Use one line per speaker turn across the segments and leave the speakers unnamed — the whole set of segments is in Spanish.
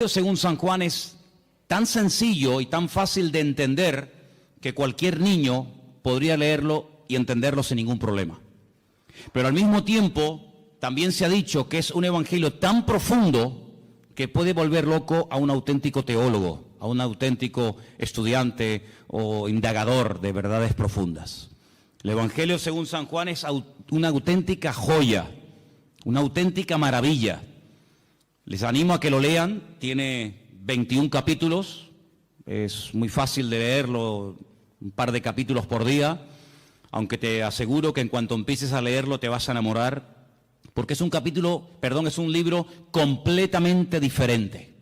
Según San Juan es tan sencillo y tan fácil de entender que cualquier niño podría leerlo y entenderlo sin ningún problema. Pero al mismo tiempo también se ha dicho que es un evangelio tan profundo que puede volver loco a un auténtico teólogo, a un auténtico estudiante o indagador de verdades profundas. El evangelio según San Juan es una auténtica joya, una auténtica maravilla. Les animo a que lo lean, tiene 21 capítulos, es muy fácil de leerlo, un par de capítulos por día, aunque te aseguro que en cuanto empieces a leerlo te vas a enamorar, porque es un libro completamente diferente,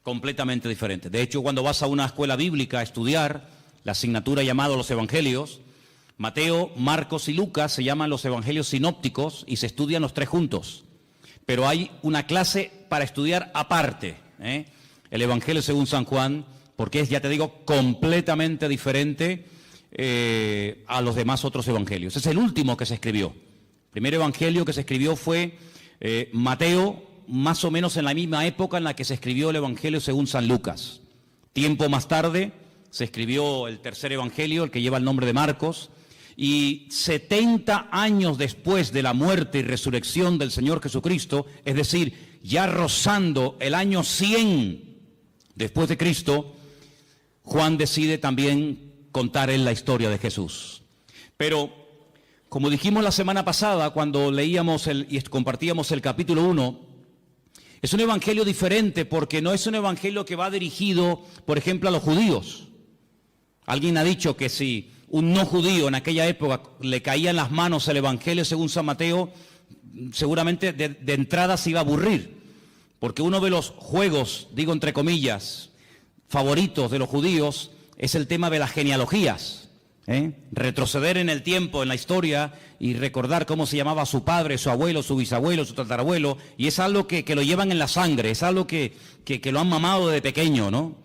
completamente diferente. De hecho, cuando vas a una escuela bíblica a estudiar la asignatura llamada los Evangelios, Mateo, Marcos y Lucas se llaman los Evangelios sinópticos y se estudian los tres juntos. Pero hay una clase para estudiar aparte, el Evangelio según San Juan, porque es, ya te digo, completamente diferente a los demás otros evangelios. Es el último que se escribió. El primer evangelio que se escribió fue Mateo, más o menos en la misma época en la que se escribió el Evangelio según San Lucas. Tiempo más tarde se escribió el tercer evangelio, el que lleva el nombre de Marcos, y 70 años después de la muerte y resurrección del Señor Jesucristo, es decir, ya rozando el año 100 después de Cristo, Juan decide también contar él la historia de Jesús. Pero, como dijimos la semana pasada, cuando leíamos y compartíamos el capítulo 1, es un evangelio diferente porque no es un evangelio que va dirigido, por ejemplo, a los judíos. Alguien ha dicho que si un no judío en aquella época le caía en las manos el evangelio según San Mateo, seguramente de entrada se iba a aburrir, porque uno de los juegos, digo entre comillas, favoritos de los judíos es el tema de las genealogías, retroceder en el tiempo, en la historia y recordar cómo se llamaba su padre, su abuelo, su bisabuelo, su tatarabuelo, y es algo que lo llevan en la sangre, es algo que lo han mamado desde pequeño, ¿no?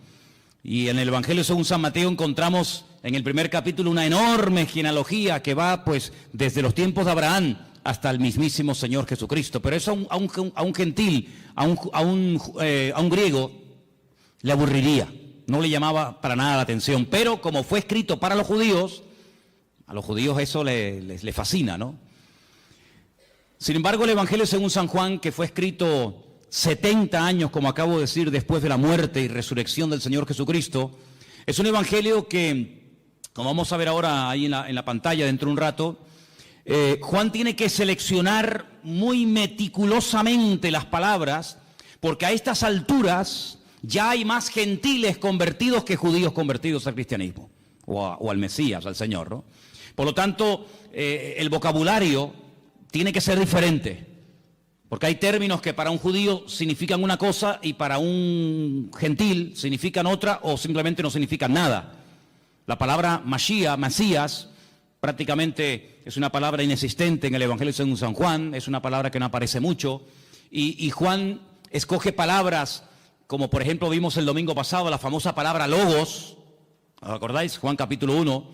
Y en el Evangelio según San Mateo encontramos en el primer capítulo una enorme genealogía que va pues desde los tiempos de Abraham hasta el mismísimo Señor Jesucristo. Pero eso a un gentil, a un griego, le aburriría, no le llamaba para nada la atención. Pero como fue escrito para los judíos, a los judíos eso les fascina, ¿no? Sin embargo, el Evangelio según San Juan, que fue escrito 70 años, como acabo de decir, después de la muerte y resurrección del Señor Jesucristo, es un evangelio que, como vamos a ver ahora ahí en la pantalla dentro de un rato, Juan tiene que seleccionar muy meticulosamente las palabras, porque a estas alturas ya hay más gentiles convertidos que judíos convertidos al cristianismo, o al Mesías, al Señor, ¿no? Por lo tanto, el vocabulario tiene que ser diferente. Porque hay términos que para un judío significan una cosa y para un gentil significan otra o simplemente no significan nada. La palabra Mashiach, Mesías, prácticamente es una palabra inexistente en el Evangelio según San Juan, es una palabra que no aparece mucho. Y Juan escoge palabras como por ejemplo vimos el domingo pasado la famosa palabra logos, ¿os acordáis? Juan capítulo 1,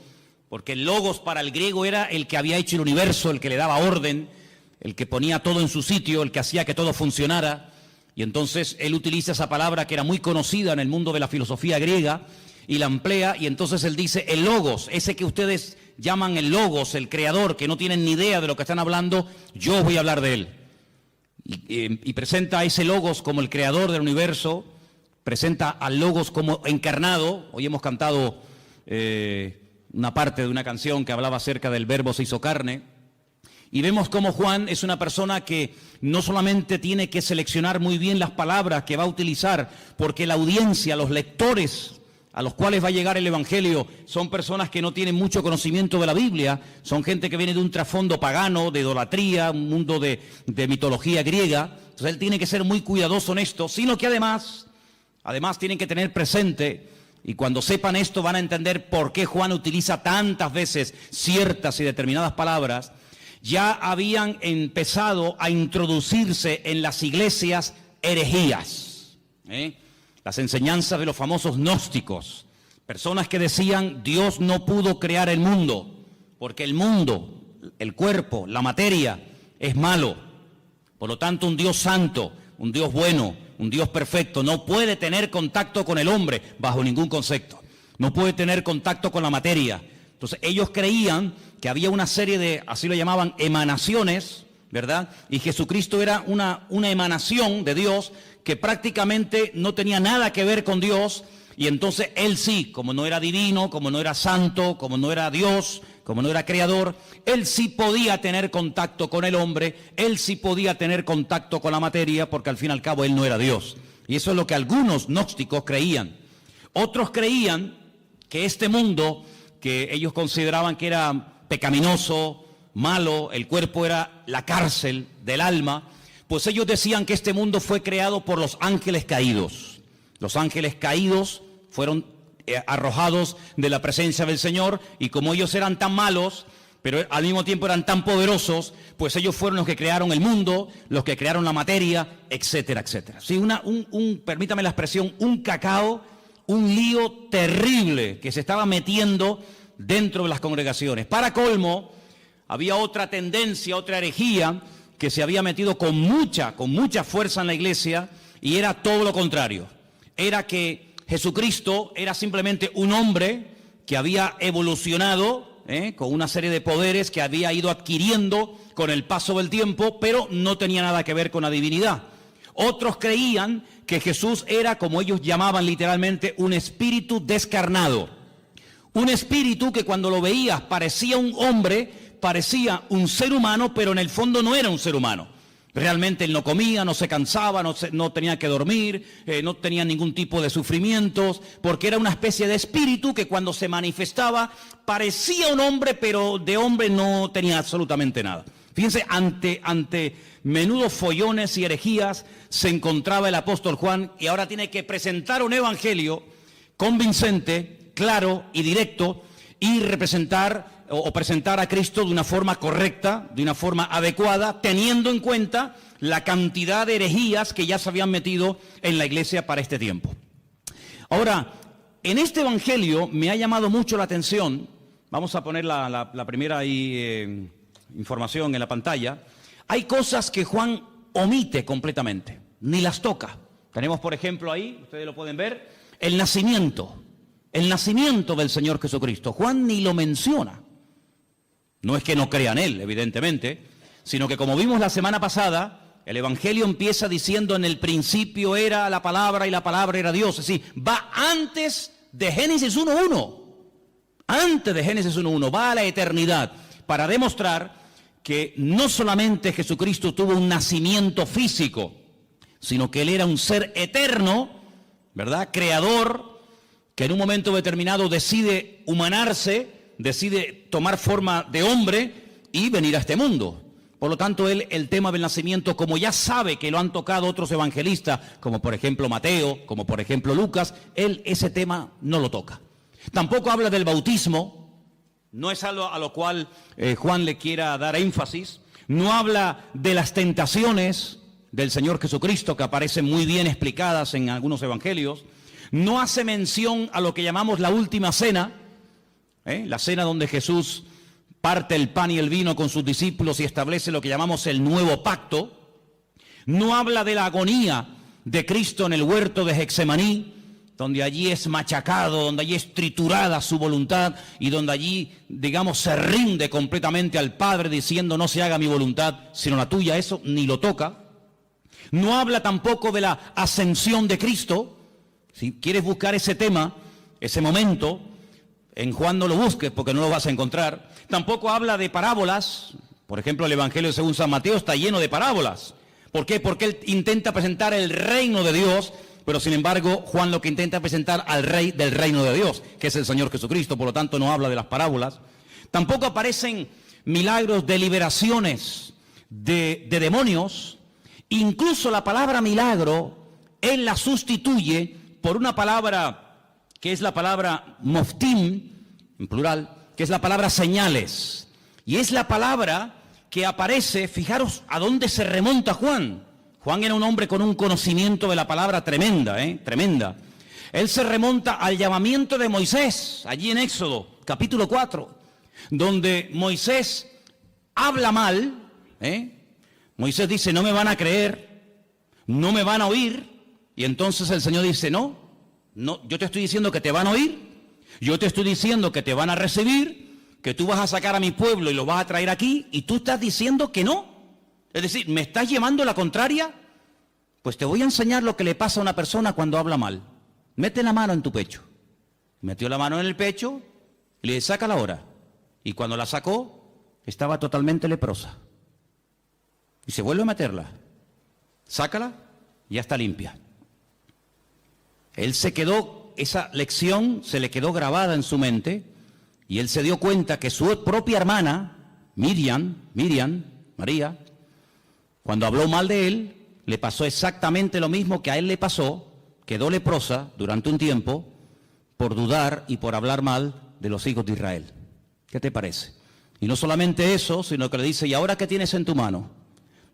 porque el logos para el griego era el que había hecho el universo, el que le daba orden, el que ponía todo en su sitio, el que hacía que todo funcionara. Y entonces él utiliza esa palabra que era muy conocida en el mundo de la filosofía griega y la emplea, y entonces él dice el logos, ese que ustedes llaman el logos, el creador, que no tienen ni idea de lo que están hablando, yo voy a hablar de él. Y presenta a ese logos como el creador del universo, presenta al logos como encarnado. Hoy hemos cantado una parte de una canción que hablaba acerca del verbo se hizo carne. Y vemos cómo Juan es una persona que no solamente tiene que seleccionar muy bien las palabras que va a utilizar, porque la audiencia, los lectores a los cuales va a llegar el Evangelio, son personas que no tienen mucho conocimiento de la Biblia, son gente que viene de un trasfondo pagano, de idolatría, un mundo de mitología griega. Entonces él tiene que ser muy cuidadoso en esto, sino que además tienen que tener presente, y cuando sepan esto van a entender por qué Juan utiliza tantas veces ciertas y determinadas palabras. Ya habían empezado a introducirse en las iglesias herejías, las enseñanzas de los famosos gnósticos, personas que decían Dios no pudo crear el mundo, porque el mundo, el cuerpo, la materia es malo, por lo tanto un Dios santo, un Dios bueno, un Dios perfecto, no puede tener contacto con el hombre bajo ningún concepto. No puede tener contacto con la materia. Entonces ellos creían que había una serie de, así lo llamaban, emanaciones, ¿verdad? Y Jesucristo era una emanación de Dios que prácticamente no tenía nada que ver con Dios. Y entonces él sí, como no era divino, como no era santo, como no era Dios, como no era creador, él sí podía tener contacto con el hombre, él sí podía tener contacto con la materia, porque al fin y al cabo él no era Dios. Y eso es lo que algunos gnósticos creían. Otros creían que este mundo, que ellos consideraban que era pecaminoso, malo, el cuerpo era la cárcel del alma, pues ellos decían que este mundo fue creado por los ángeles caídos. Los ángeles caídos fueron arrojados de la presencia del Señor, y como ellos eran tan malos, pero al mismo tiempo eran tan poderosos, pues ellos fueron los que crearon el mundo, los que crearon la materia, etcétera, etcétera. Sí, permítame la expresión, un cacao, un lío terrible que se estaba metiendo dentro de las congregaciones. Para colmo, había otra tendencia, otra herejía que se había metido con mucha fuerza en la iglesia, y era todo lo contrario. Era que Jesucristo era simplemente un hombre que había evolucionado con una serie de poderes que había ido adquiriendo con el paso del tiempo, pero no tenía nada que ver con la divinidad. Otros creían que Jesús era, como ellos llamaban literalmente, un espíritu descarnado. Un espíritu que cuando lo veías parecía un hombre, parecía un ser humano, pero en el fondo no era un ser humano. Realmente él no comía, no se cansaba, no tenía que dormir, no tenía ningún tipo de sufrimientos, porque era una especie de espíritu que cuando se manifestaba parecía un hombre, pero de hombre no tenía absolutamente nada. Fíjense, ante menudos follones y herejías se encontraba el apóstol Juan, y ahora tiene que presentar un evangelio convincente, claro y directo, y presentar a Cristo de una forma correcta, de una forma adecuada, teniendo en cuenta la cantidad de herejías que ya se habían metido en la iglesia para este tiempo. Ahora, en este evangelio me ha llamado mucho la atención, vamos a poner la primera información en la pantalla. Hay cosas que Juan omite completamente, ni las toca. Tenemos, por ejemplo, ahí, ustedes lo pueden ver, el nacimiento del Señor Jesucristo. Juan ni lo menciona. No es que no crea en Él, evidentemente, sino que, como vimos la semana pasada, el Evangelio empieza diciendo: en el principio era la palabra y la palabra era Dios. Es decir, va antes de Génesis 1.1. Antes de Génesis 1.1, va a la eternidad para demostrar que no solamente Jesucristo tuvo un nacimiento físico, sino que Él era un ser eterno, ¿verdad? Creador, que en un momento determinado decide humanarse, decide tomar forma de hombre y venir a este mundo. Por lo tanto, él, el tema del nacimiento, como ya sabe que lo han tocado otros evangelistas, como por ejemplo Mateo, como por ejemplo Lucas, él ese tema no lo toca. Tampoco habla del bautismo, no es algo a lo cual Juan le quiera dar énfasis. No habla de las tentaciones del Señor Jesucristo, que aparecen muy bien explicadas en algunos evangelios. No hace mención a lo que llamamos la última cena, la cena donde Jesús parte el pan y el vino con sus discípulos y establece lo que llamamos el nuevo pacto. No habla de la agonía de Cristo en el huerto de Getsemaní, donde allí es machacado, donde allí es triturada su voluntad y donde allí, digamos, se rinde completamente al Padre diciendo: no se haga mi voluntad sino la tuya. Eso ni lo toca. No habla tampoco de la ascensión de Cristo. Si quieres buscar ese tema, ese momento, en Juan no lo busques porque no lo vas a encontrar. Tampoco habla de parábolas. Por ejemplo, el Evangelio según San Mateo está lleno de parábolas. ¿Por qué? Porque él intenta presentar el reino de Dios, pero sin embargo Juan lo que intenta presentar al rey del reino de Dios, que es el Señor Jesucristo. Por lo tanto, no habla de las parábolas. Tampoco aparecen milagros de liberaciones de demonios. Incluso la palabra milagro, él la sustituye por una palabra que es la palabra moftim, en plural, que es la palabra señales. Y es la palabra que aparece, fijaros a dónde se remonta Juan. Juan era un hombre con un conocimiento de la palabra tremenda, tremenda. Él se remonta al llamamiento de Moisés, allí en Éxodo, capítulo 4, donde Moisés habla mal, Moisés dice: no me van a creer, no me van a oír, Y entonces el Señor dice, no, yo te estoy diciendo que te van a oír, yo te estoy diciendo que te van a recibir, que tú vas a sacar a mi pueblo y lo vas a traer aquí, y tú estás diciendo que no. Es decir, ¿me estás llevando la contraria? Pues te voy a enseñar lo que le pasa a una persona cuando habla mal. Mete la mano en tu pecho. Metió la mano en el pecho y le dice, sácala ahora. Y cuando la sacó, estaba totalmente leprosa. Y se vuelve a meterla. Sácala, ya está limpia. Él se quedó, esa lección se le quedó grabada en su mente, y él se dio cuenta que su propia hermana, María, cuando habló mal de él, le pasó exactamente lo mismo que a él le pasó, quedó leprosa durante un tiempo por dudar y por hablar mal de los hijos de Israel. ¿Qué te parece? Y no solamente eso, sino que le dice, ¿y ahora qué tienes en tu mano?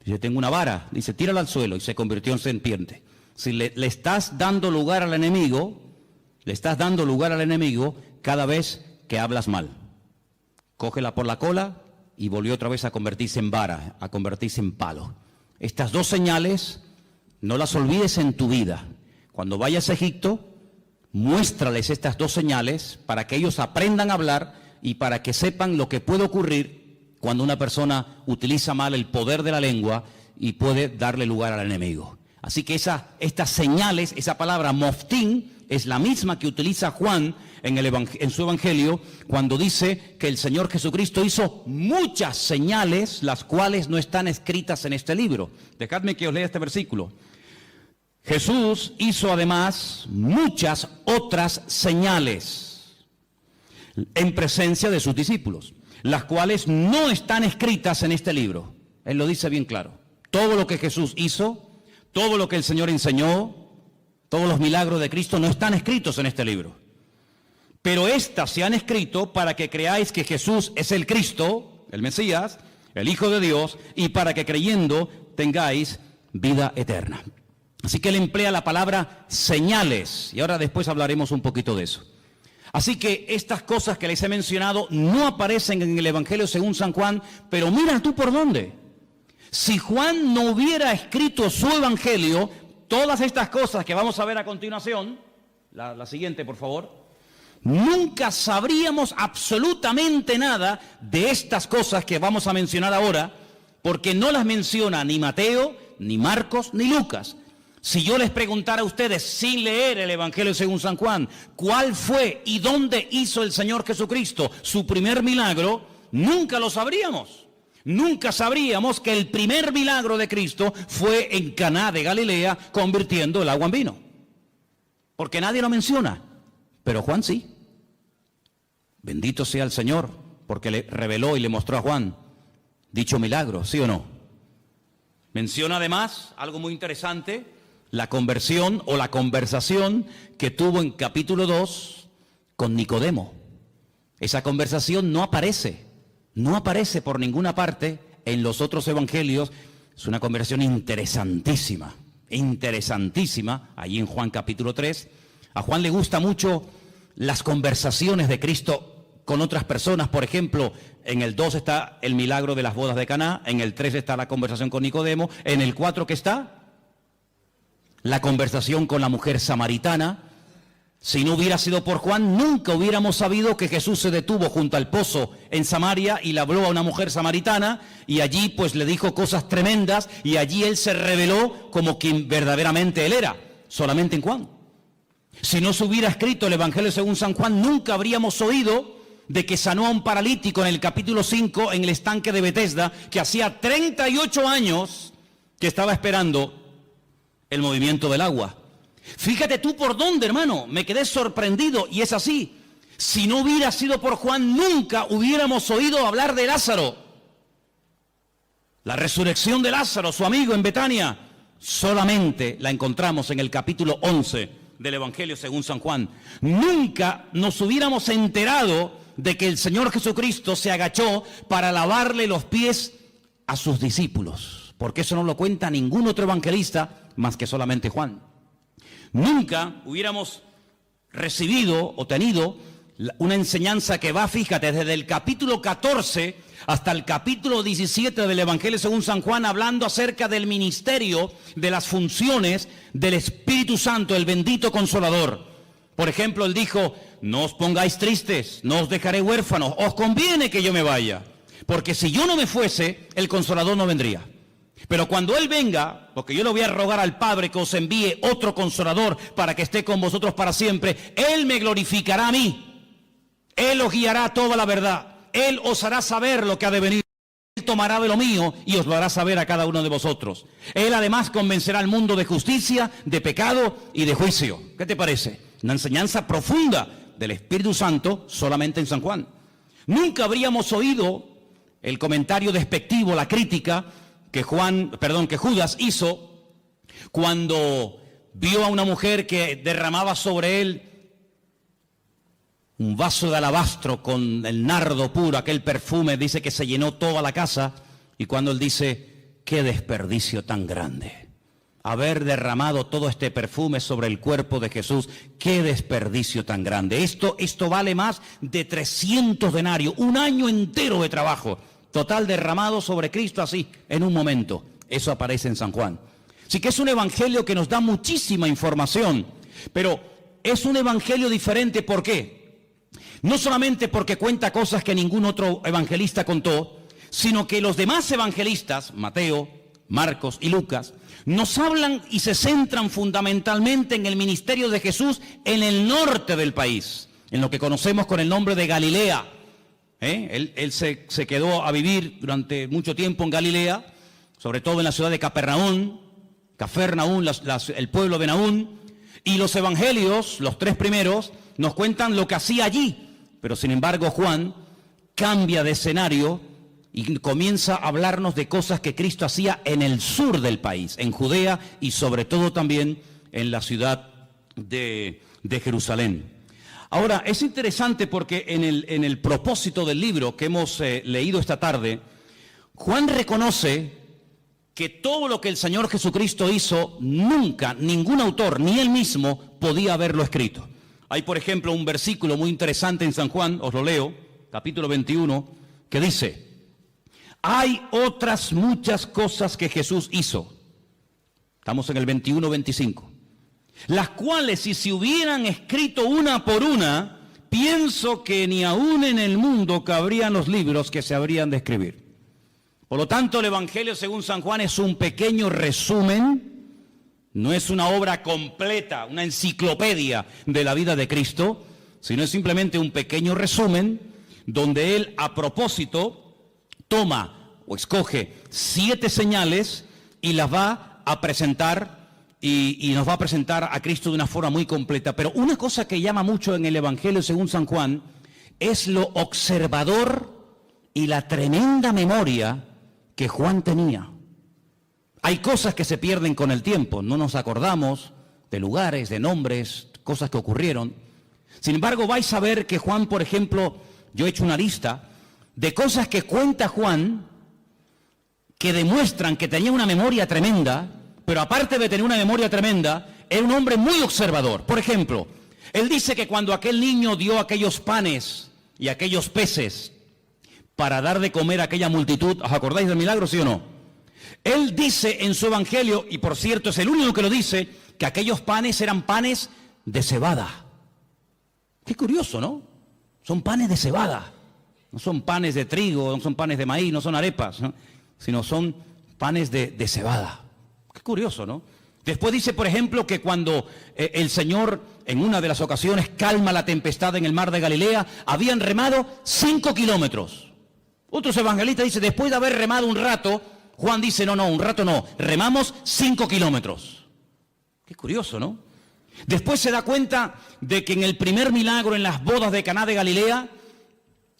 Dice, tengo una vara. Dice, tírala al suelo, y se convirtió en serpiente. Si le estás dando lugar al enemigo, cada vez que hablas mal. Cógela por la cola y volvió otra vez a convertirse en vara, a convertirse en palo. Estas dos señales no las olvides en tu vida. Cuando vayas a Egipto, muéstrales estas dos señales para que ellos aprendan a hablar y para que sepan lo que puede ocurrir cuando una persona utiliza mal el poder de la lengua y puede darle lugar al enemigo. Así que estas señales, esa palabra moftín, es la misma que utiliza Juan en su evangelio cuando dice que el Señor Jesucristo hizo muchas señales, las cuales no están escritas en este libro. Dejadme que os lea este versículo. Jesús hizo además muchas otras señales en presencia de sus discípulos, las cuales no están escritas en este libro. Él lo dice bien claro. Todo lo que Jesús hizo, todo lo que el Señor enseñó, todos los milagros de Cristo no están escritos en este libro. Pero estas se han escrito para que creáis que Jesús es el Cristo, el Mesías, el Hijo de Dios, y para que creyendo tengáis vida eterna. Así que él emplea la palabra señales, y ahora después hablaremos un poquito de eso. Así que estas cosas que les he mencionado no aparecen en el Evangelio según San Juan, pero mira tú por dónde. Si Juan no hubiera escrito su Evangelio, todas estas cosas que vamos a ver a continuación, la siguiente por favor, nunca sabríamos absolutamente nada de estas cosas que vamos a mencionar ahora, porque no las menciona ni Mateo, ni Marcos, ni Lucas. Si yo les preguntara a ustedes, sin leer el Evangelio según San Juan, cuál fue y dónde hizo el Señor Jesucristo su primer milagro, nunca lo sabríamos. Nunca sabríamos que el primer milagro de Cristo fue en Caná de Galilea, convirtiendo el agua en vino. Porque nadie lo menciona, pero Juan sí. Bendito sea el Señor, porque le reveló y le mostró a Juan dicho milagro, ¿sí o no? Menciona además algo muy interesante, la conversión o la conversación que tuvo en capítulo 2 con Nicodemo. Esa conversación no aparece por ninguna parte en los otros evangelios. Es una conversación interesantísima, ahí en Juan capítulo 3. A Juan le gusta mucho las conversaciones de Cristo con otras personas. Por ejemplo, en el 2 está el milagro de las bodas de Caná, en el 3 está la conversación con Nicodemo, en el 4 ¿qué está? La conversación con la mujer samaritana. Si no hubiera sido por Juan, nunca hubiéramos sabido que Jesús se detuvo junto al pozo en Samaria y le habló a una mujer samaritana, y allí pues le dijo cosas tremendas, y allí él se reveló como quien verdaderamente él era, solamente en Juan. Si no se hubiera escrito el Evangelio según San Juan, nunca habríamos oído de que sanó a un paralítico en el capítulo 5 en el estanque de Betesda, que hacía 38 años que estaba esperando el movimiento del agua. Fíjate tú por dónde, hermano, me quedé sorprendido, y es así. Si no hubiera sido por Juan, nunca hubiéramos oído hablar de Lázaro. La resurrección de Lázaro, su amigo en Betania, solamente la encontramos en el capítulo 11 del Evangelio según San Juan. Nunca nos hubiéramos enterado de que el Señor Jesucristo se agachó para lavarle los pies a sus discípulos, porque eso no lo cuenta ningún otro evangelista más que solamente Juan. Nunca hubiéramos recibido o tenido una enseñanza que va, fíjate, desde el capítulo 14 hasta el capítulo 17 del Evangelio según San Juan, hablando acerca del ministerio, de las funciones del Espíritu Santo, el bendito Consolador. Por ejemplo, él dijo, no os pongáis tristes, no os dejaré huérfanos, os conviene que yo me vaya, porque si yo no me fuese, el Consolador no vendría. Pero cuando Él venga, porque yo le voy a rogar al Padre que os envíe otro Consolador para que esté con vosotros para siempre, Él me glorificará a mí. Él os guiará a toda la verdad. Él os hará saber lo que ha de venir. Él tomará de lo mío y os lo hará saber a cada uno de vosotros. Él además convencerá al mundo de justicia, de pecado y de juicio. ¿Qué te parece? Una enseñanza profunda del Espíritu Santo solamente en San Juan. Nunca habríamos oído el comentario despectivo, la crítica que Judas hizo cuando vio a una mujer que derramaba sobre él un vaso de alabastro con el nardo puro, aquel perfume, dice que se llenó toda la casa, y cuando él dice, qué desperdicio tan grande, haber derramado todo este perfume sobre el cuerpo de Jesús, qué desperdicio tan grande, esto vale más de 300 denarios, un año entero de trabajo, total derramado sobre Cristo así, en un momento. Eso aparece en San Juan. Así que es un evangelio que nos da muchísima información, pero es un evangelio diferente, ¿por qué? No solamente porque cuenta cosas que ningún otro evangelista contó, sino que los demás evangelistas, Mateo, Marcos y Lucas, nos hablan y se centran fundamentalmente en el ministerio de Jesús en el norte del país, en lo que conocemos con el nombre de Galilea. Él se quedó a vivir durante mucho tiempo en Galilea, sobre todo en la ciudad de Capernaum, el pueblo de Naún, y los evangelios, los tres primeros, nos cuentan lo que hacía allí. Pero sin embargo Juan cambia de escenario y comienza a hablarnos de cosas que Cristo hacía en el sur del país, en Judea y sobre todo también en la ciudad de Jerusalén. Ahora, es interesante porque en el propósito del libro que hemos leído esta tarde, Juan reconoce que todo lo que el Señor Jesucristo hizo, nunca, ningún autor, ni él mismo, podía haberlo escrito. Hay, por ejemplo, un versículo muy interesante en San Juan, os lo leo, capítulo 21, que dice, hay otras muchas cosas que Jesús hizo. Estamos en el 21-25. Las cuales, si se hubieran escrito una por una, pienso que ni aún en el mundo cabrían los libros que se habrían de escribir. Por lo tanto, el Evangelio según San Juan es un pequeño resumen. No es una obra completa, una enciclopedia de la vida de Cristo, sino es simplemente un pequeño resumen donde Él a propósito toma o escoge 7 señales y las va a presentar y nos va a presentar a Cristo de una forma muy completa. Pero una cosa que llama mucho en el Evangelio según San Juan es lo observador y la tremenda memoria que Juan tenía. Hay cosas que se pierden con el tiempo, no nos acordamos de lugares, de nombres, cosas que ocurrieron. Sin embargo, vais a ver que Juan, por ejemplo, yo he hecho una lista de cosas que cuenta Juan que demuestran que tenía una memoria tremenda, pero aparte de tener una memoria tremenda, era un hombre muy observador. Por ejemplo, él dice que cuando aquel niño dio aquellos panes y aquellos peces para dar de comer a aquella multitud, ¿os acordáis del milagro, sí o no? Él dice en su evangelio, y por cierto es el único que lo dice, que aquellos panes eran panes de cebada. Qué curioso, ¿no? Son panes de cebada. No son panes de trigo, no son panes de maíz, no son arepas, ¿no? Sino son panes de cebada. Qué curioso, ¿no? Después dice, por ejemplo, que cuando el Señor en una de las ocasiones calma la tempestad en el mar de Galilea, habían remado 5 kilómetros. Otros evangelistas dicen, después de haber remado un rato, Juan dice, no, un rato no, remamos 5 kilómetros. Qué curioso, ¿no? Después se da cuenta de que en el primer milagro en las bodas de Caná de Galilea,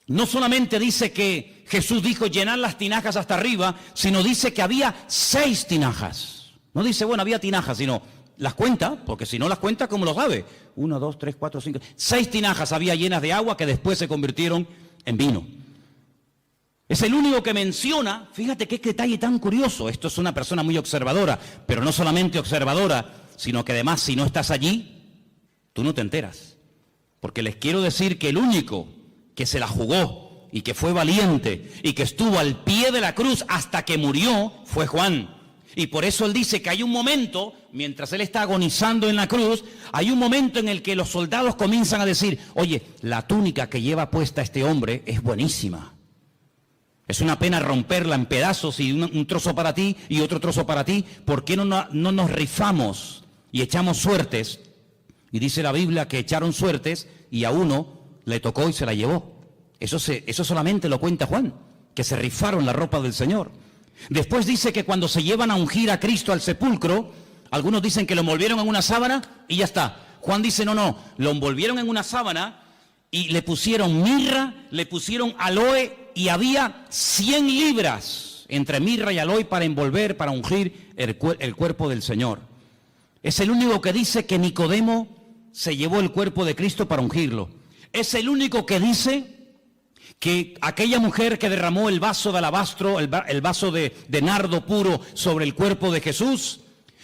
no solamente dice que Jesús dijo llenar las tinajas hasta arriba, sino dice que había 6 tinajas. No dice, bueno, había tinajas, sino las cuenta, porque si no las cuenta, ¿cómo lo sabe? 1, 2, 3, 4, 5, 6 tinajas había llenas de agua que después se convirtieron en vino. Es el único que menciona, fíjate qué detalle tan curioso, esto es una persona muy observadora, pero no solamente observadora, sino que además si no estás allí, tú no te enteras. Porque les quiero decir que el único que se la jugó y que fue valiente y que estuvo al pie de la cruz hasta que murió fue Juan. Y por eso él dice que hay un momento, mientras él está agonizando en la cruz, hay un momento en el que los soldados comienzan a decir, oye, la túnica que lleva puesta este hombre es buenísima. Es una pena romperla en pedazos y un trozo para ti y otro trozo para ti. ¿Por qué no nos rifamos y echamos suertes? Y dice la Biblia que echaron suertes y a uno le tocó y se la llevó. Eso solamente lo cuenta Juan, que se rifaron la ropa del Señor. Después dice que cuando se llevan a ungir a Cristo al sepulcro, algunos dicen que lo envolvieron en una sábana y ya está. Juan dice, no, lo envolvieron en una sábana y le pusieron mirra, le pusieron aloe y había 100 libras entre mirra y aloe para envolver, para ungir el cuerpo del Señor. Es el único que dice que Nicodemo se llevó el cuerpo de Cristo para ungirlo. Es el único que dice que aquella mujer que derramó el vaso de alabastro, el vaso de nardo puro sobre el cuerpo de Jesús,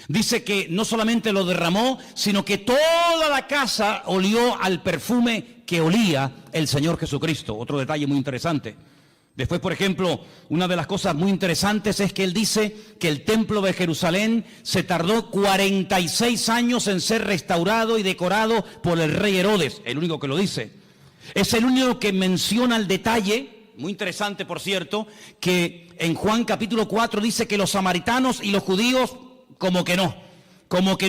dice que no solamente lo derramó, sino que toda la casa olió al perfume que olía el Señor Jesucristo. Otro detalle muy interesante. Después, por ejemplo, una de las cosas muy interesantes es que él dice que el templo de Jerusalén se tardó 46 años en ser restaurado y decorado por el rey Herodes, el único que lo dice. Es el único que menciona el detalle, muy interesante por cierto, que en Juan capítulo 4 dice que los samaritanos y los judíos como que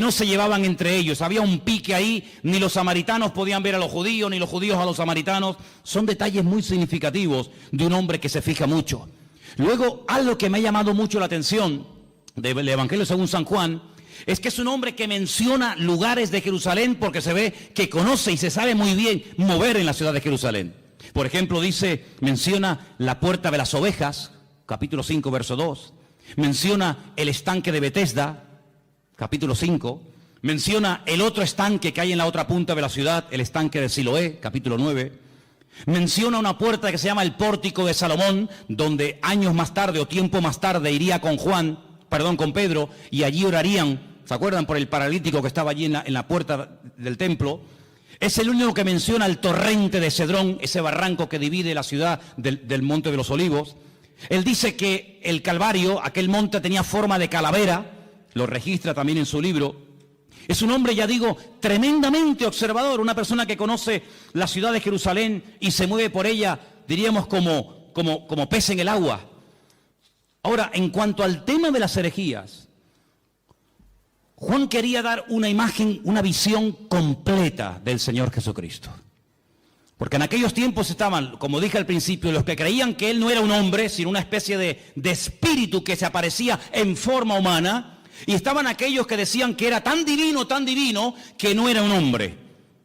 no se llevaban entre ellos. Había un pique ahí, ni los samaritanos podían ver a los judíos, ni los judíos a los samaritanos. Son detalles muy significativos de un hombre que se fija mucho. Luego, algo que me ha llamado mucho la atención del Evangelio según San Juan, es que es un hombre que menciona lugares de Jerusalén porque se ve que conoce y se sabe muy bien mover en la ciudad de Jerusalén. Por ejemplo, menciona la puerta de las ovejas, capítulo 5, verso 2. Menciona el estanque de Betesda, capítulo 5. Menciona el otro estanque que hay en la otra punta de la ciudad, el estanque de Siloé, capítulo 9. Menciona una puerta que se llama el pórtico de Salomón, donde años más tarde o tiempo más tarde iría con Pedro, y allí orarían, ¿se acuerdan? Por el paralítico que estaba allí en la puerta del templo. Es el único que menciona el torrente de Cedrón, ese barranco que divide la ciudad del Monte de los Olivos. Él dice que el Calvario, aquel monte, tenía forma de calavera, lo registra también en su libro. Es un hombre, ya digo, tremendamente observador, una persona que conoce la ciudad de Jerusalén y se mueve por ella, diríamos, como pez en el agua. Ahora, en cuanto al tema de las herejías, Juan quería dar una imagen, una visión completa del Señor Jesucristo. Porque en aquellos tiempos estaban, como dije al principio, los que creían que Él no era un hombre, sino una especie de espíritu que se aparecía en forma humana, y estaban aquellos que decían que era tan divino, que no era un hombre.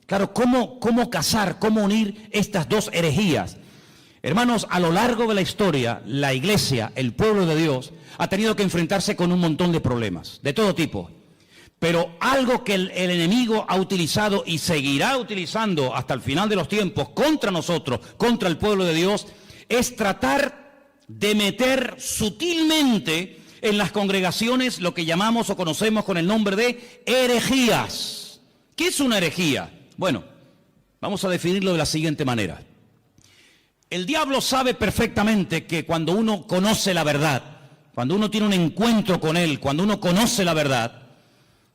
Claro, ¿cómo casar, cómo unir estas dos herejías? Hermanos, a lo largo de la historia, la iglesia, el pueblo de Dios, ha tenido que enfrentarse con un montón de problemas, de todo tipo. Pero algo que el enemigo ha utilizado y seguirá utilizando hasta el final de los tiempos contra nosotros, contra el pueblo de Dios, es tratar de meter sutilmente en las congregaciones lo que llamamos o conocemos con el nombre de herejías. ¿Qué es una herejía? Bueno, vamos a definirlo de la siguiente manera. El diablo sabe perfectamente que cuando uno conoce la verdad, cuando uno tiene un encuentro con él, cuando uno conoce la verdad,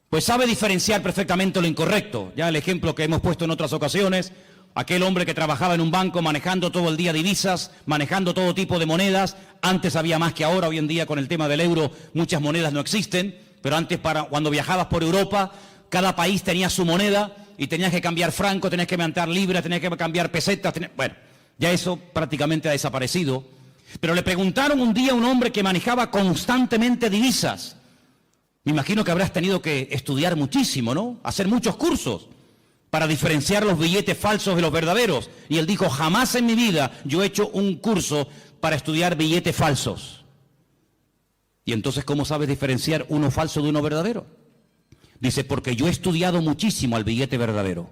pues sabe diferenciar perfectamente lo incorrecto. Ya el ejemplo que hemos puesto en otras ocasiones, aquel hombre que trabajaba en un banco manejando todo el día divisas, manejando todo tipo de monedas. Antes había más que ahora, hoy en día con el tema del euro muchas monedas no existen, pero antes cuando viajabas por Europa, cada país tenía su moneda y tenías que cambiar franco, tenías que mandar libras, tenías que cambiar pesetas, bueno, ya eso prácticamente ha desaparecido. Pero le preguntaron un día a un hombre que manejaba constantemente divisas. Me imagino que habrás tenido que estudiar muchísimo, ¿no? Hacer muchos cursos para diferenciar los billetes falsos de los verdaderos. Y él dijo, jamás en mi vida yo he hecho un curso para estudiar billetes falsos. Y entonces, ¿cómo sabes diferenciar uno falso de uno verdadero? Dice, porque yo he estudiado muchísimo al billete verdadero.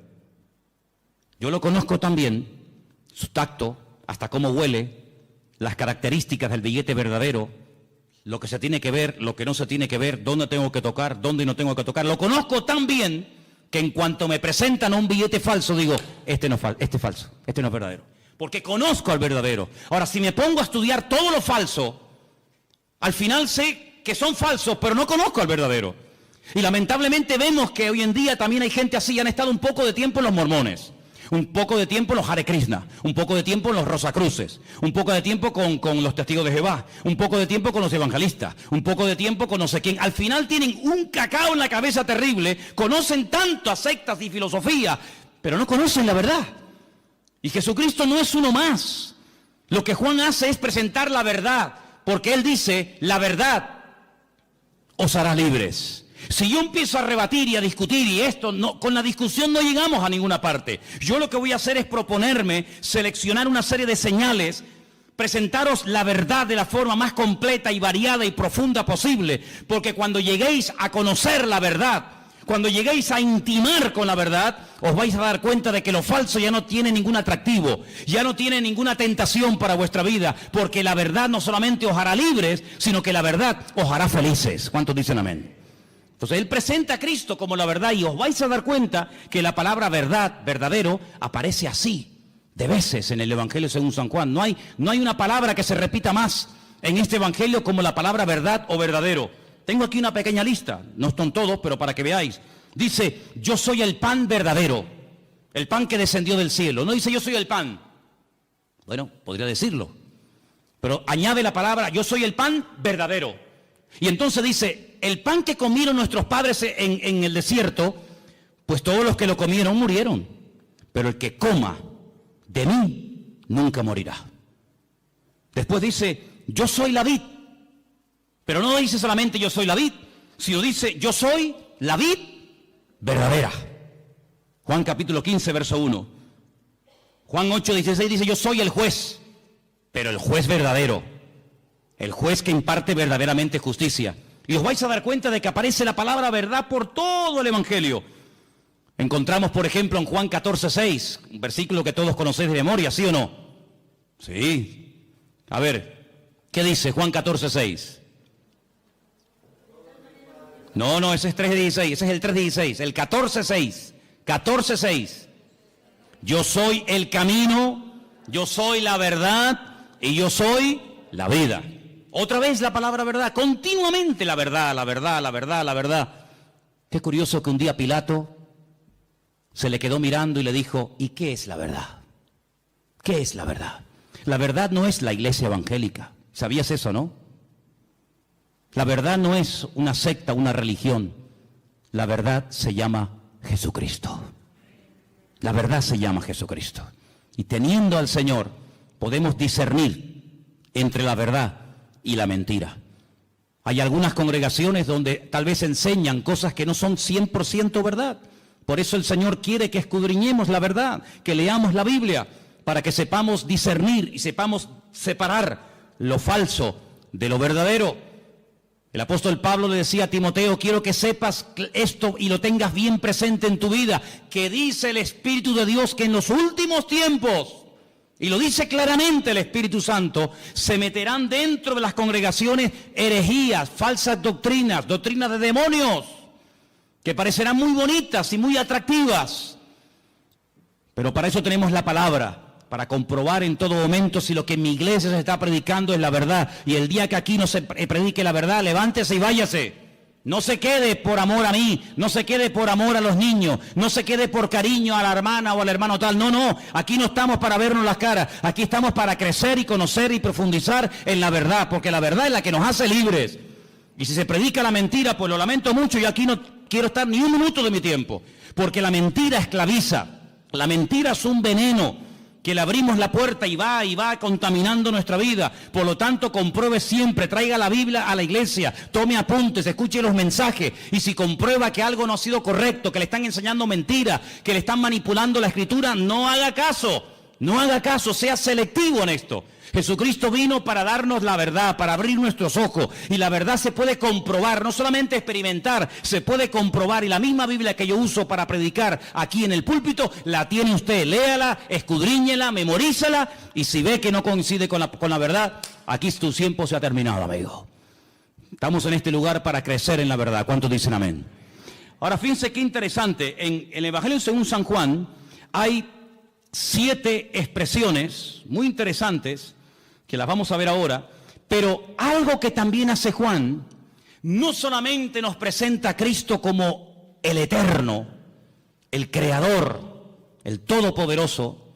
Yo lo conozco también, su tacto, hasta cómo huele, las características del billete verdadero, lo que se tiene que ver, lo que no se tiene que ver, dónde tengo que tocar, dónde no tengo que tocar. Lo conozco tan bien que en cuanto me presentan un billete falso, digo, este es falso, este no es verdadero. Porque conozco al verdadero. Ahora, si me pongo a estudiar todo lo falso, al final sé que son falsos, pero no conozco al verdadero. Y lamentablemente vemos que hoy en día también hay gente así. Han estado un poco de tiempo en los mormones, un poco de tiempo en los Hare Krishna, un poco de tiempo en los Rosacruces, un poco de tiempo con los testigos de Jehová, un poco de tiempo con los evangelistas, un poco de tiempo con no sé quién. Al final tienen un cacao en la cabeza terrible, conocen tanto a sectas y filosofía, pero no conocen la verdad. Y Jesucristo no es uno más. Lo que Juan hace es presentar la verdad, porque él dice, la verdad os hará libres. Si yo empiezo a rebatir y a discutir y esto, no, con la discusión no llegamos a ninguna parte. Yo lo que voy a hacer es proponerme, seleccionar una serie de señales, presentaros la verdad de la forma más completa y variada y profunda posible, porque cuando lleguéis a conocer la verdad, cuando lleguéis a intimar con la verdad, os vais a dar cuenta de que lo falso ya no tiene ningún atractivo, ya no tiene ninguna tentación para vuestra vida, porque la verdad no solamente os hará libres, sino que la verdad os hará felices. ¿Cuántos dicen amén? Entonces él presenta a Cristo como la verdad y os vais a dar cuenta que la palabra verdad, verdadero, aparece así de veces en el Evangelio según San Juan. No hay una palabra que se repita más en este Evangelio como la palabra verdad o verdadero. Tengo aquí una pequeña lista, no están todos, pero para que veáis. Dice, yo soy el pan verdadero, el pan que descendió del cielo. No dice yo soy el pan. Bueno, podría decirlo, pero añade la palabra, yo soy el pan verdadero. Y entonces dice, el pan que comieron nuestros padres en el desierto, pues todos los que lo comieron murieron. Pero el que coma de mí nunca morirá. Después dice, yo soy la vid. Pero no dice solamente yo soy la vid, sino dice yo soy la vid verdadera. Juan capítulo 15, verso 1. Juan 8, 16 dice yo soy el juez, pero el juez verdadero. El juez que imparte verdaderamente justicia. Y os vais a dar cuenta de que aparece la palabra verdad por todo el Evangelio. Encontramos, por ejemplo, en Juan 14, 6, un versículo que todos conocéis de memoria, ¿sí o no? Sí. A ver, ¿qué dice Juan 14, 6? No, ese es 3:16, ese es el 3:16, el 14:6, 14:6. Yo soy el camino, yo soy la verdad y yo soy la vida. Otra vez la palabra verdad, continuamente la verdad, la verdad, la verdad, la verdad. Qué curioso que un día Pilato se le quedó mirando y le dijo, ¿y qué es la verdad? ¿Qué es la verdad? La verdad no es la iglesia evangélica. ¿Sabías eso, no? La verdad no es una secta, una religión. La verdad se llama Jesucristo. La verdad se llama Jesucristo. Y teniendo al Señor, podemos discernir entre la verdad y la mentira. Hay algunas congregaciones donde tal vez enseñan cosas que no son 100% verdad. Por eso el Señor quiere que escudriñemos la verdad, que leamos la Biblia, para que sepamos discernir y sepamos separar lo falso de lo verdadero. El apóstol Pablo le decía a Timoteo, quiero que sepas esto y lo tengas bien presente en tu vida, que dice el Espíritu de Dios que en los últimos tiempos, y lo dice claramente el Espíritu Santo, se meterán dentro de las congregaciones herejías, falsas doctrinas, doctrinas de demonios, que parecerán muy bonitas y muy atractivas. Pero para eso tenemos la palabra, para comprobar en todo momento si lo que en mi iglesia se está predicando es la verdad. Y el día que aquí no se predique la verdad, levántese y váyase. No se quede por amor a mí, no se quede por amor a los niños, no se quede por cariño a la hermana o al hermano tal. No, aquí no estamos para vernos las caras, aquí estamos para crecer y conocer y profundizar en la verdad, porque la verdad es la que nos hace libres. Y si se predica la mentira, pues lo lamento mucho, y aquí no quiero estar ni un minuto de mi tiempo, porque la mentira esclaviza, la mentira es un veneno, que le abrimos la puerta y va contaminando nuestra vida. Por lo tanto, compruebe siempre, traiga la Biblia a la iglesia, tome apuntes, escuche los mensajes, y si comprueba que algo no ha sido correcto, que le están enseñando mentiras, que le están manipulando la escritura, no haga caso, sea selectivo en esto. Jesucristo vino para darnos la verdad, para abrir nuestros ojos, y la verdad se puede comprobar, no solamente experimentar, se puede comprobar, y la misma Biblia que yo uso para predicar aquí en el púlpito, la tiene usted, léala, escudriñela, memorízala, y si ve que no coincide con la verdad, aquí tu tiempo se ha terminado, amigo. Estamos en este lugar para crecer en la verdad. ¿Cuántos dicen amén? Ahora fíjense qué interesante, en el Evangelio según San Juan hay 7 expresiones muy interesantes, que las vamos a ver ahora, pero algo que también hace Juan, no solamente nos presenta a Cristo como el eterno, el creador, el todopoderoso,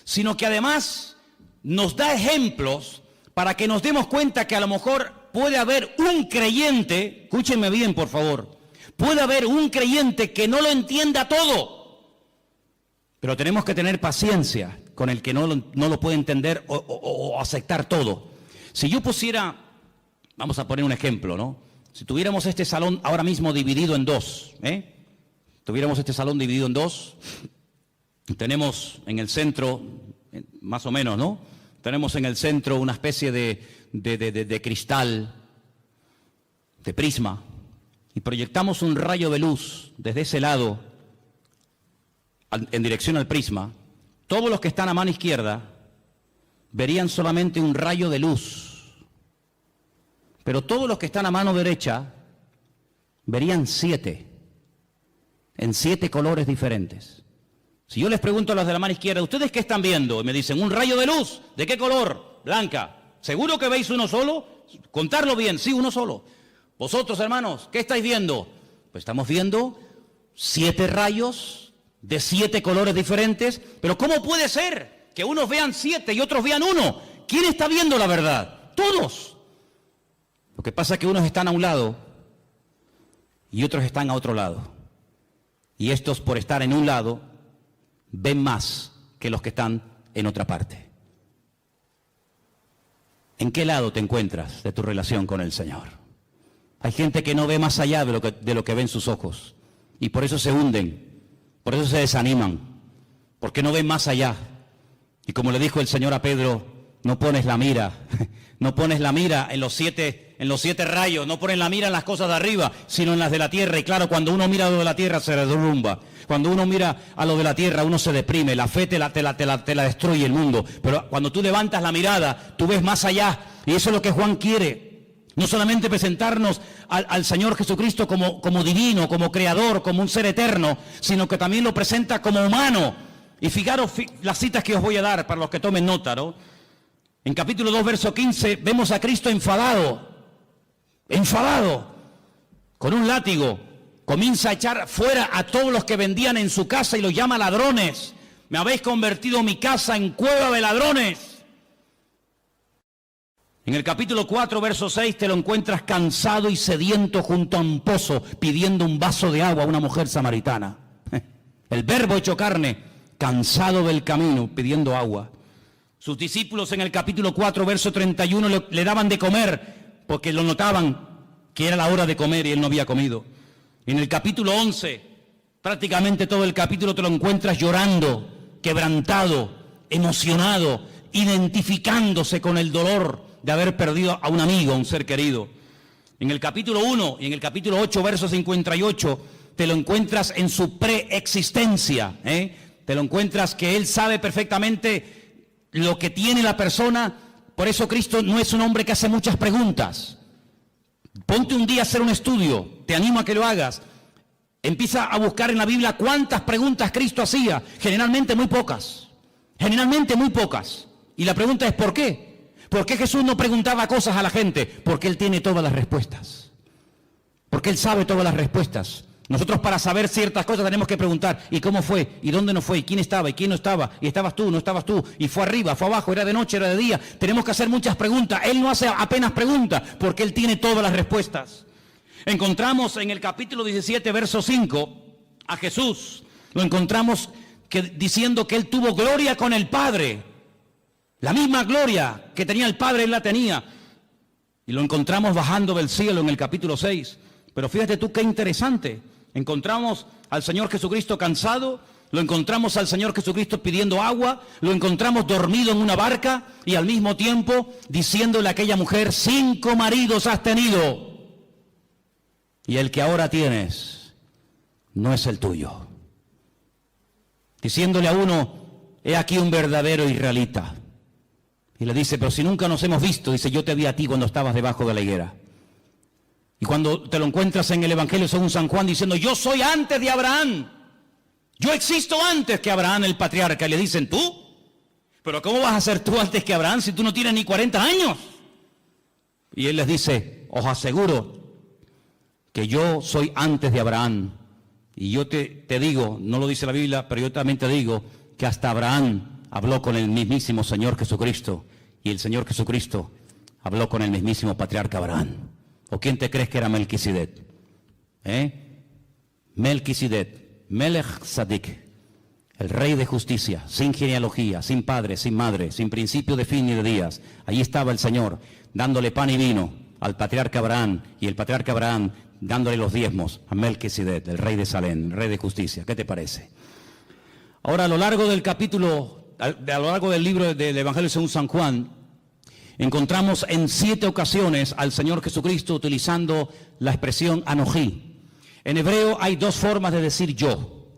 sino que además nos da ejemplos para que nos demos cuenta que a lo mejor puede haber un creyente, escúchenme bien por favor, puede haber un creyente que no lo entienda todo, pero tenemos que tener paciencia con el que no lo puede entender o aceptar todo. Si yo pusiera, vamos a poner un ejemplo, ¿no? Si tuviéramos este salón ahora mismo dividido en dos, tuviéramos este salón dividido en dos, tenemos en el centro, más o menos, ¿no? Tenemos en el centro una especie de cristal, de prisma, y proyectamos un rayo de luz desde ese lado en dirección al prisma. Todos los que están a mano izquierda verían solamente un rayo de luz, pero todos los que están a mano derecha verían 7, en 7 colores diferentes. Si yo les pregunto a los de la mano izquierda, ¿ustedes qué están viendo? Y me dicen, un rayo de luz. ¿De qué color? Blanca. ¿Seguro que veis uno solo? Contarlo bien, sí, uno solo. Vosotros, hermanos, ¿qué estáis viendo? Pues estamos viendo 7 rayos de 7 colores diferentes. Pero ¿cómo puede ser que unos vean 7 y otros vean 1? ¿Quién está viendo la verdad? Todos. Lo que pasa es que unos están a un lado y otros están a otro lado. Y estos, por estar en un lado, ven más que los que están en otra parte. ¿En qué lado te encuentras de tu relación con el Señor? Hay gente que no ve más allá de lo que ven sus ojos, y por eso se hunden, por eso se desaniman, porque no ven más allá. Y como le dijo el Señor a Pedro, no pones la mira, no pones la mira en los 7 rayos, no pones la mira en las cosas de arriba, sino en las de la tierra. Y claro, cuando uno mira a lo de la tierra se derrumba. Cuando uno mira a lo de la tierra, uno se deprime, la fe te la destruye el mundo. Pero cuando tú levantas la mirada, tú ves más allá. Y eso es lo que Juan quiere. No solamente presentarnos al Señor Jesucristo como divino, como creador, como un ser eterno, sino que también lo presenta como humano. Y fijaros las citas que os voy a dar para los que tomen nota, ¿no? En capítulo 2, verso 15, vemos a Cristo enfadado, con un látigo. Comienza a echar fuera a todos los que vendían en su casa y los llama ladrones. Me habéis convertido mi casa en cueva de ladrones. En el capítulo 4, verso 6, te lo encuentras cansado y sediento junto a un pozo, pidiendo un vaso de agua a una mujer samaritana. El verbo hecho carne, cansado del camino, pidiendo agua. Sus discípulos en el capítulo 4, verso 31, le daban de comer, porque lo notaban que era la hora de comer y él no había comido. En el capítulo 11, prácticamente todo el capítulo te lo encuentras llorando, quebrantado, emocionado, identificándose con el dolor de haber perdido a un amigo, a un ser querido. En el capítulo 1 y en el capítulo 8, verso 58, te lo encuentras en su preexistencia, Te lo encuentras que él sabe perfectamente lo que tiene la persona. Por eso Cristo no es un hombre que hace muchas preguntas. Ponte un día a hacer un estudio, te animo a que lo hagas. Empieza a buscar en la Biblia cuántas preguntas Cristo hacía. Generalmente muy pocas. Y la pregunta es ¿por qué? ¿Por qué Jesús no preguntaba cosas a la gente? Porque Él tiene todas las respuestas. Porque Él sabe todas las respuestas. Nosotros para saber ciertas cosas tenemos que preguntar, ¿y cómo fue? ¿Y dónde no fue? ¿Y quién estaba? ¿Y quién no estaba? ¿Y estabas tú? ¿No estabas tú? ¿Y fue arriba? ¿Fue abajo? ¿Era de noche? ¿Era de día? Tenemos que hacer muchas preguntas. Él no hace apenas preguntas, porque Él tiene todas las respuestas. Encontramos en el capítulo 17, verso 5, a Jesús. Lo encontramos diciendo que Él tuvo gloria con el Padre. La misma gloria que tenía el Padre, Él la tenía. Y lo encontramos bajando del cielo en el capítulo 6. Pero fíjate tú qué interesante. Encontramos al Señor Jesucristo cansado, lo encontramos al Señor Jesucristo pidiendo agua, lo encontramos dormido en una barca y al mismo tiempo diciéndole a aquella mujer, 5 maridos has tenido y el que ahora tienes no es el tuyo. Diciéndole a uno, he aquí un verdadero israelita. Y le dice, pero si nunca nos hemos visto, dice, yo te vi a ti cuando estabas debajo de la higuera. Y cuando te lo encuentras en el Evangelio según San Juan diciendo, yo soy antes de Abraham, yo existo antes que Abraham el patriarca, y le dicen, ¿tú? ¿Pero cómo vas a ser tú antes que Abraham si tú no tienes ni 40 años? Y él les dice, os aseguro que yo soy antes de Abraham. Y yo te digo, no lo dice la Biblia, pero yo también te digo que hasta Abraham habló con el mismísimo Señor Jesucristo, y el Señor Jesucristo habló con el mismísimo patriarca Abraham. ¿O quién te crees que era Melquisedec? Melquisedec, Melech Tzadik, el rey de justicia, sin genealogía, sin padre, sin madre, sin principio de fin ni de días. Allí estaba el Señor, dándole pan y vino al patriarca Abraham, y el patriarca Abraham dándole los diezmos a Melquisedec, el rey de Salem, el rey de justicia. ¿Qué te parece? Ahora, a lo largo del capítulo, a lo largo del libro del Evangelio según San Juan, encontramos en 7 ocasiones al Señor Jesucristo utilizando la expresión Anojí. En hebreo hay 2 formas de decir yo.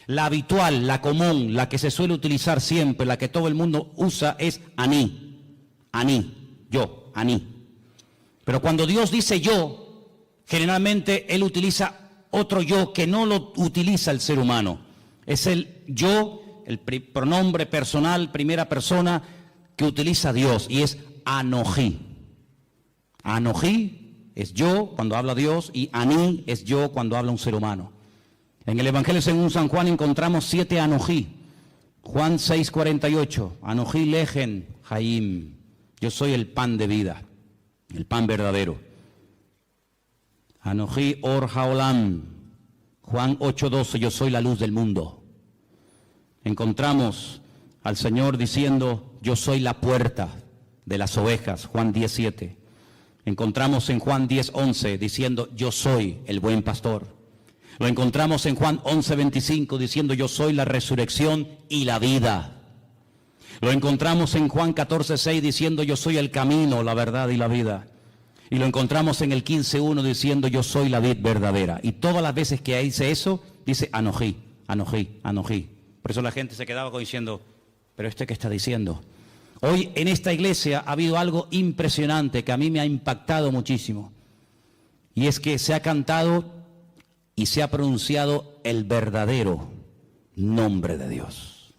La habitual, la común, la que se suele utilizar siempre, la que todo el mundo usa es Aní. Aní, yo, Aní. Pero cuando Dios dice yo, generalmente Él utiliza otro yo que no lo utiliza el ser humano. Es el yo, el pronombre personal, primera persona, que utiliza Dios, y es Anojí. Anojí es yo cuando habla Dios, y Aní es yo cuando habla un ser humano. En el Evangelio según San Juan encontramos 7 Anojí. Juan 6:48, Anojí lejen Jaim, yo soy el pan de vida, el pan verdadero. Anojí or haolam, Juan 8:12, yo soy la luz del mundo. Encontramos al Señor diciendo, yo soy la puerta de las ovejas, Juan 10:7. Encontramos en Juan 10:11 diciendo, yo soy el buen pastor. Lo encontramos en Juan 11:25 diciendo, yo soy la resurrección y la vida. Lo encontramos en Juan 14:6 diciendo, yo soy el camino, la verdad y la vida. Y lo encontramos en el 15:1 diciendo, yo soy la vid verdadera. Y todas las veces que dice eso, dice Anojí, Anojí, Anojí. Por eso la gente se quedaba diciendo, ¿pero este qué está diciendo? Hoy en esta iglesia ha habido algo impresionante que a mí me ha impactado muchísimo. Y es que se ha cantado y se ha pronunciado el verdadero nombre de Dios.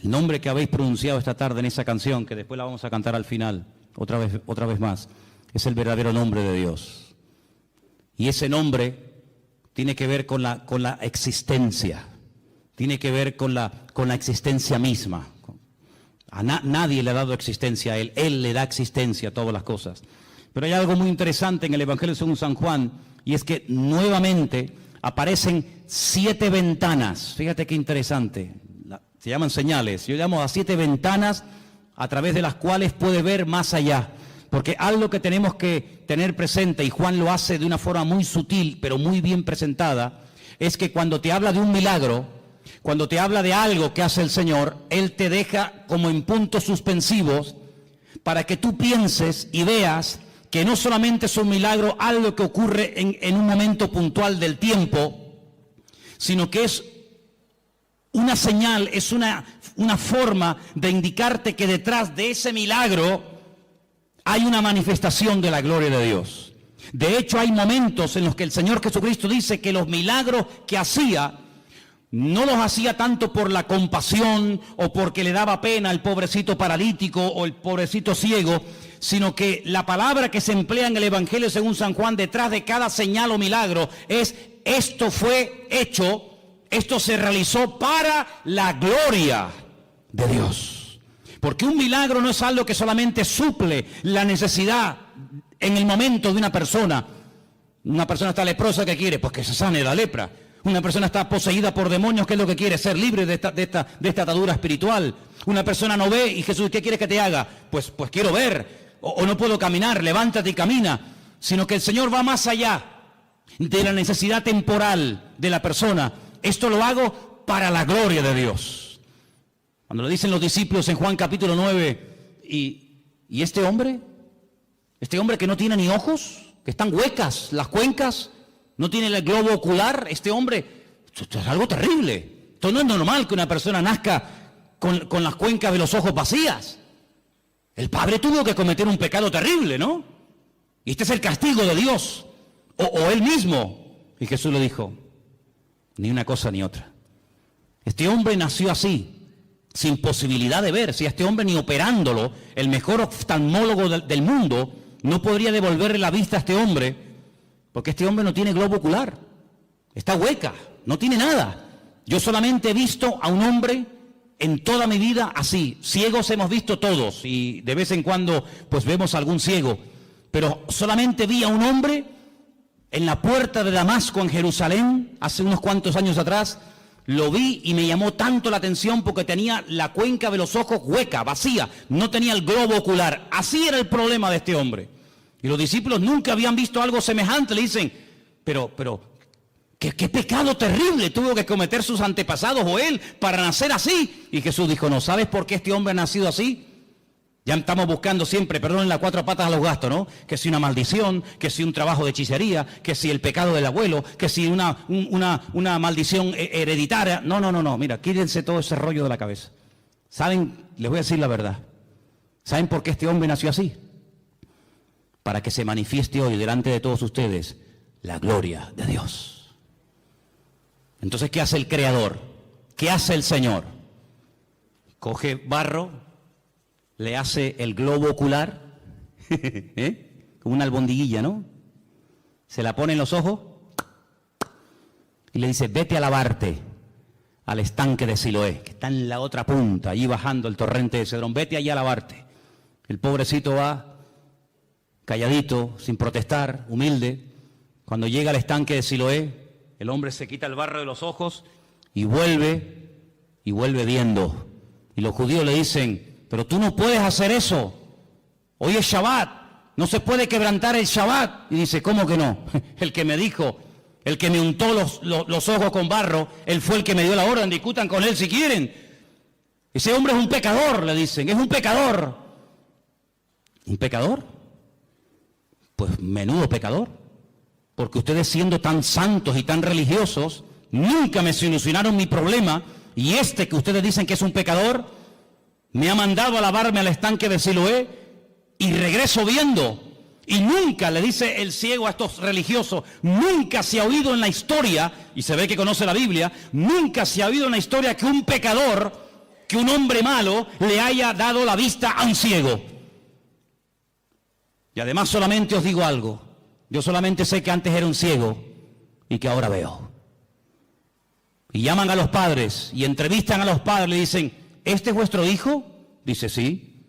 El nombre que habéis pronunciado esta tarde en esa canción, que después la vamos a cantar al final, otra vez más, es el verdadero nombre de Dios. Y ese nombre tiene que ver con la existencia, tiene que ver con la existencia misma. Nadie le ha dado existencia a Él le da existencia a todas las cosas. Pero hay algo muy interesante en el Evangelio según San Juan, y es que nuevamente aparecen 7 ventanas. Fíjate qué interesante, se llaman señales. Yo llamo a 7 ventanas a través de las cuales puede ver más allá. Porque algo que tenemos que tener presente, y Juan lo hace de una forma muy sutil, pero muy bien presentada, es que cuando te habla de un milagro, cuando te habla de algo que hace el Señor, Él te deja como en puntos suspensivos para que tú pienses y veas que no solamente es un milagro algo que ocurre en un momento puntual del tiempo, sino que es una señal, es una forma de indicarte que detrás de ese milagro hay una manifestación de la gloria de Dios. De hecho, hay momentos en los que el Señor Jesucristo dice que los milagros que hacía, no los hacía tanto por la compasión o porque le daba pena al pobrecito paralítico o el pobrecito ciego, sino que la palabra que se emplea en el Evangelio según San Juan detrás de cada señal o milagro es: esto fue hecho, esto se realizó para la gloria de Dios. Porque un milagro no es algo que solamente suple la necesidad en el momento de una persona. Una persona está leprosa, ¿qué quiere? Pues que se sane la lepra. Una persona está poseída por demonios, ¿qué es lo que quiere? Ser libre de esta atadura espiritual. Una persona no ve y Jesús, ¿qué quieres que te haga? Pues quiero ver, o no puedo caminar, levántate y camina. Sino que el Señor va más allá de la necesidad temporal de la persona. Esto lo hago para la gloria de Dios. Cuando lo dicen los discípulos en Juan capítulo 9, ¿y este hombre que no tiene ni ojos, que están huecas las cuencas, no tiene el globo ocular, este hombre, esto es algo terrible. Esto no es normal que una persona nazca con las cuencas de los ojos vacías. El padre tuvo que cometer un pecado terrible, ¿no? Y este es el castigo de Dios, o Él mismo. Y Jesús le dijo, ni una cosa ni otra. Este hombre nació así, sin posibilidad de ver. Si a este hombre ni operándolo, el mejor oftalmólogo del mundo, no podría devolverle la vista a este hombre, porque este hombre no tiene globo ocular. Está hueca, no tiene nada. Yo solamente he visto a un hombre en toda mi vida así. Ciegos hemos visto todos y de vez en cuando pues vemos a algún ciego. Pero solamente vi a un hombre en la puerta de Damasco en Jerusalén hace unos cuantos años atrás. Lo vi y me llamó tanto la atención porque tenía la cuenca de los ojos hueca, vacía. No tenía el globo ocular. Así era el problema de este hombre. Y los discípulos nunca habían visto algo semejante. Le dicen, pero ¿qué pecado terrible tuvo que cometer sus antepasados o él para nacer así? Y Jesús dijo, ¿no sabes por qué este hombre ha nacido así? Ya estamos buscando siempre, perdonen las cuatro patas a los gastos, ¿no? Que si una maldición, que si un trabajo de hechicería, que si el pecado del abuelo, que si una maldición hereditaria. No, mira, quítense todo ese rollo de la cabeza. ¿Saben? Les voy a decir la verdad. ¿Saben por qué este hombre nació así? Para que se manifieste hoy delante de todos ustedes la gloria de Dios. Entonces, ¿qué hace el Creador? ¿Qué hace el Señor? Coge barro, le hace el globo ocular, como una albondiguilla, ¿no? Se la pone en los ojos y le dice, vete a lavarte al estanque de Siloé, que está en la otra punta, allí bajando el torrente de Cedrón. Vete allá a lavarte. El pobrecito va calladito, sin protestar, humilde. Cuando llega al estanque de Siloé, el hombre se quita el barro de los ojos y vuelve viendo. Y los judíos le dicen, pero tú no puedes hacer eso. Hoy es Shabbat, no se puede quebrantar el Shabbat. Y dice, ¿cómo que no? El que me dijo, el que me untó los ojos con barro, él fue el que me dio la orden, discutan con él si quieren. Ese hombre es un pecador, le dicen, es un pecador. ¿Un pecador? Pues menudo pecador. Porque ustedes siendo tan santos y tan religiosos, nunca me solucionaron mi problema, y este que ustedes dicen que es un pecador, me ha mandado a lavarme al estanque de Siloé y regreso viendo. Y nunca, le dice el ciego a estos religiosos, nunca se ha oído en la historia, y se ve que conoce la Biblia, nunca se ha oído en la historia que un pecador, que un hombre malo, le haya dado la vista a un ciego. Y además solamente os digo algo, yo solamente sé que antes era un ciego y que ahora veo. Y llaman a los padres y entrevistan a los padres, le dicen, ¿este es vuestro hijo? Dice, sí.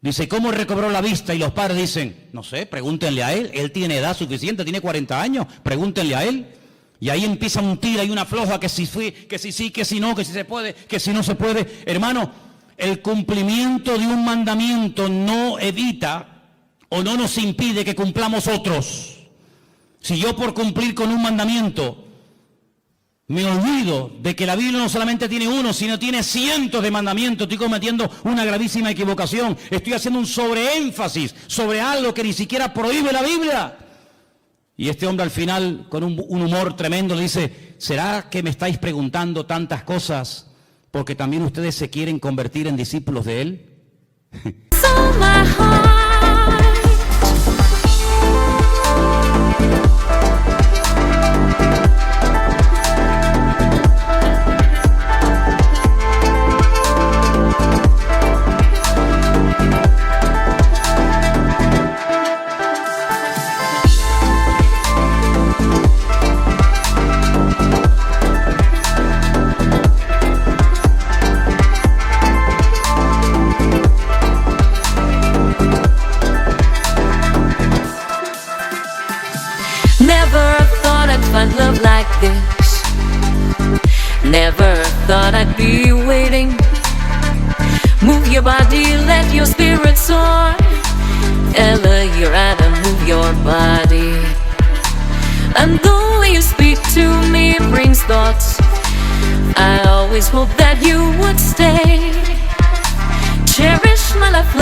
Dice, ¿cómo recobró la vista? Y los padres dicen, no sé, pregúntenle a él tiene edad suficiente, tiene 40 años, pregúntenle a él. Y ahí empieza un tira y una floja, que si sí, que si no, que si se puede, que si no se puede. Hermano, el cumplimiento de un mandamiento no evita o no nos impide que cumplamos otros. Si yo por cumplir con un mandamiento me olvido de que la Biblia no solamente tiene uno, sino tiene cientos de mandamientos, estoy cometiendo una gravísima equivocación. Estoy haciendo un sobreénfasis sobre algo que ni siquiera prohíbe la Biblia. Y este hombre al final, con un humor tremendo, le dice, ¿será que me estáis preguntando tantas cosas porque también ustedes se quieren convertir en discípulos de él?
Love like this. Never thought I'd be waiting. Move your body, let your spirit soar. Ella, you're out and move your body. And the way you speak to me brings thoughts. I always hope that you would stay. Cherish my life.